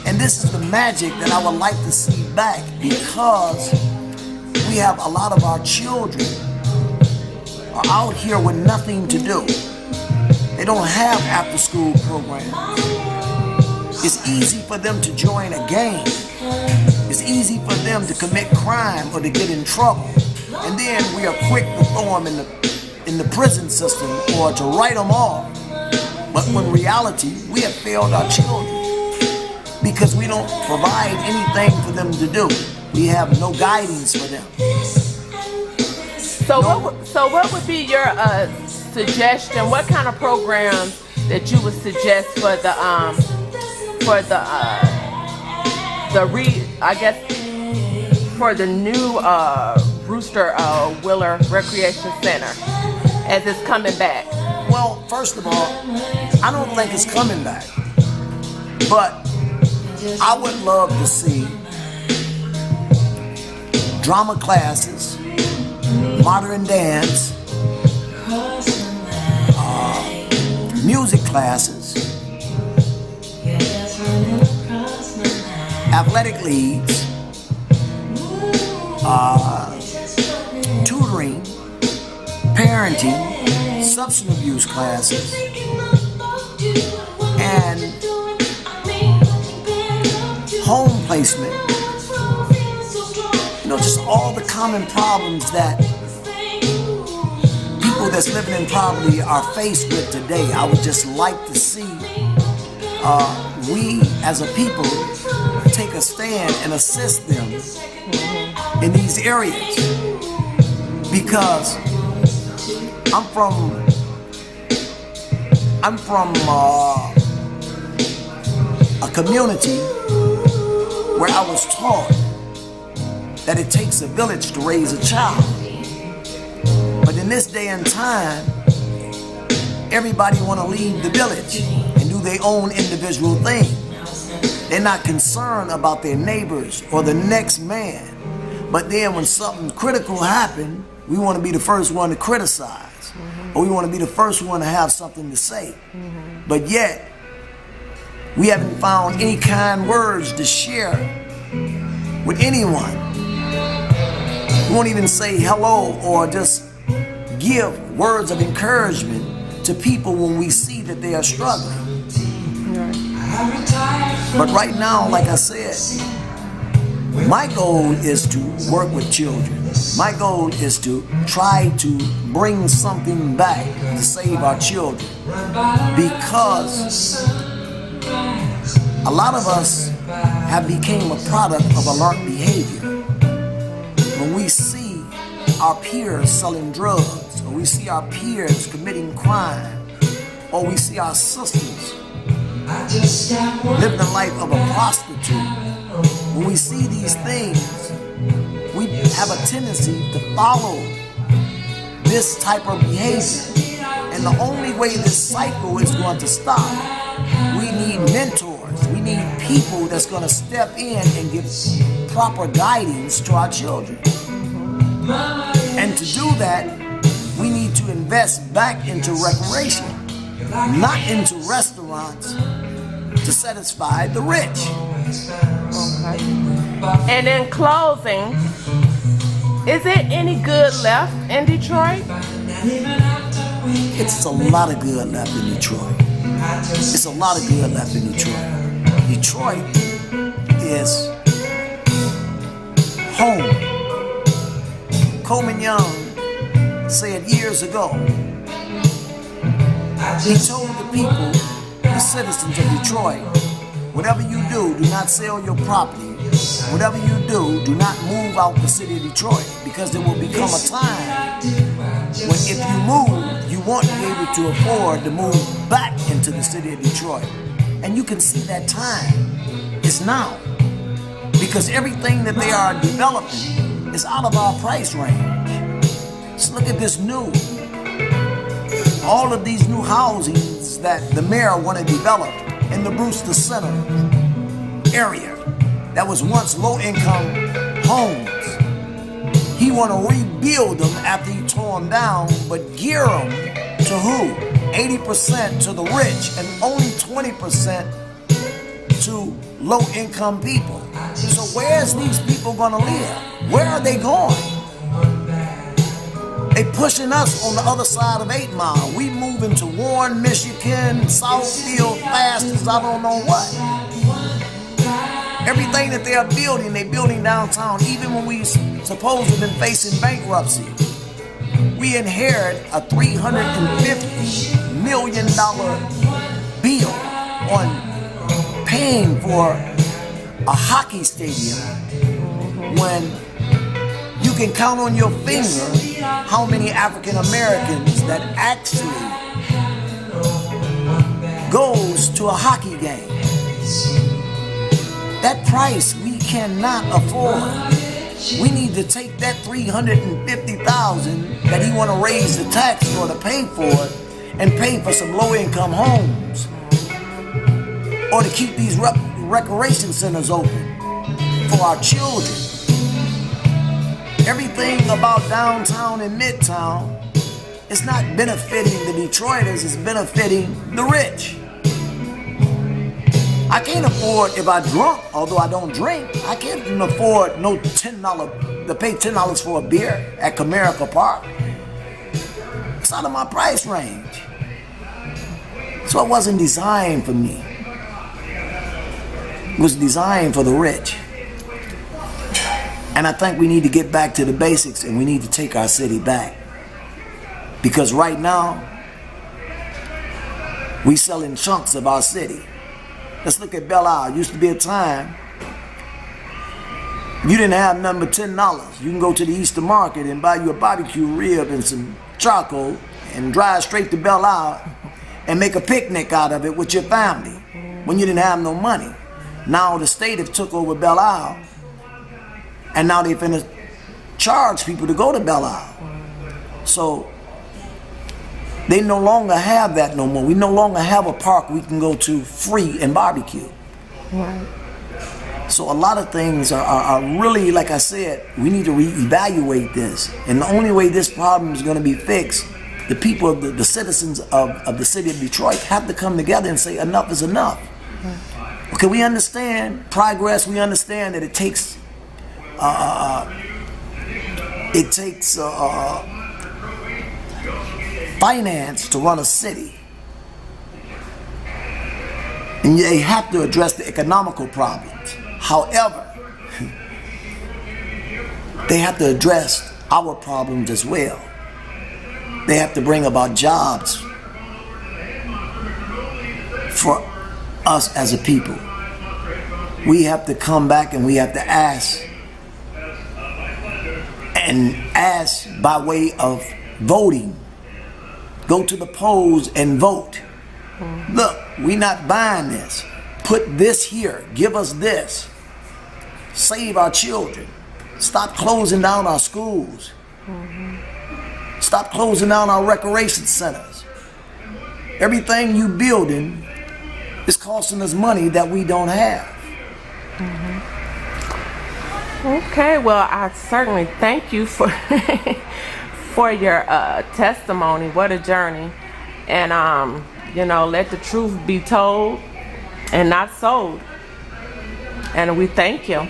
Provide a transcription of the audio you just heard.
And this is the magic that I would like to see back, because we have a lot of our children are out here with nothing to do. They don't have after-school programs. It's easy for them to join a gang. It's easy for them to commit crime or to get in trouble. And then we are quick to throw them in the prison system or to write them off. But in reality, we have failed our children because we don't provide anything for them to do. We have no guidance for them. So what would be your suggestion? What kind of programs that you would suggest for the new Brewster Wheeler Recreation Center as it's coming back? Well, first of all, I don't think it's coming back, but I would love to see drama classes, modern dance, music classes, athletic leagues, tutoring, parenting, substance abuse classes, and home placement. You know, just all the common problems that people that's living in poverty are faced with today. I would just like to see we as a people take a stand and assist them in these areas, because I'm from a community where I was taught that it takes a village to raise a child. But in this day and time, everybody want to leave the village and do their own individual thing. They're not concerned about their neighbors or the next man. But then when something critical happens, we want to be the first one to criticize, or we want to be the first one to have something to say. But yet, we haven't found any kind words to share with anyone. We won't even say hello or just give words of encouragement to people when we see that they are struggling. But right now, like I said, my goal is to work with children. My goal is to try to bring something back to save our children, because a lot of us have become a product of a learned behavior. When we see our peers selling drugs, or we see our peers committing crime, or we see our sisters living the life of a prostitute, when we see these things, we have a tendency to follow this type of behavior. And the only way this cycle is going to stop, we need mentors. We need people that's going to step in and give proper guidance to our children. And to do that, we need to invest back into recreation, not into restaurants to satisfy the rich. Okay. And in closing, is there any good left in Detroit? It's a lot of good left in Detroit. It's a lot of good left in Detroit. Detroit is home. Coleman Young said years ago, he told the people, the citizens of Detroit, whatever you do, do not sell your property. Whatever you do, do not move out the city of Detroit, because there will become a time when if you move, you won't be able to afford to move back into the city of Detroit. And you can see that time is now, because everything that they are developing is out of our price range. Just look at this new, all of these new housings that the mayor want to develop in the Brewster Center area that was once low-income homes. He want to rebuild them after he tore them down, but gear them to who? 80% to the rich and only 20% to low-income people. So where's these people gonna live? Where are they going? They pushing us on the other side of 8 Mile. We moving to Warren, Michigan, Southfield, fast as I don't know what. Everything that they are building downtown. Even when we supposed to have been facing bankruptcy, we inherit a $350 million bill on paying for a hockey stadium when you can count on your finger how many African Americans that actually goes to a hockey game. That price we cannot afford. We need to take that $350,000 that he want to raise the tax for to pay for it and pay for some low-income homes, or to keep these recreation centers open for our children. Everything about downtown and midtown is not benefiting the Detroiters, it's benefiting the rich. I can't afford, if I drunk, although I don't drink, I can't even afford no $10 to pay $10 for a beer at Comerica Park. It's out of my price range. So it wasn't designed for me. It was designed for the rich. And I think we need to get back to the basics, and we need to take our city back. Because right now, we selling chunks of our city. Let's look at Belle Isle. Used to be a time, you didn't have nothing but $10. You can go to the Easter Market and buy you a barbecue rib and some charcoal and drive straight to Belle Isle and make a picnic out of it with your family when you didn't have no money. Now the state have took over Belle Isle, and now they finna charge people to go to Belle Isle. So they no longer have that no more. We no longer have a park we can go to free and barbecue. Right. So a lot of things are really, like I said, we need to reevaluate this. And the only way this problem is going to be fixed, the people, the citizens of the city of Detroit have to come together and say enough is enough. Right. Okay, we understand progress. We understand that it takes finance to run a city, and they have to address the economical problems. However, they have to address our problems as well. They have to bring about jobs for us as a people. We have to come back and we have to ask by way of voting. Go to the polls and vote. Look, we're not buying this. Put this here. Give us this. Save our children. Stop closing down our schools. Stop closing down our recreation centers. Everything you building is costing us money that we don't have. Okay, well, I certainly thank you for for your testimony. What a journey. And let the truth be told and not sold. And we thank you.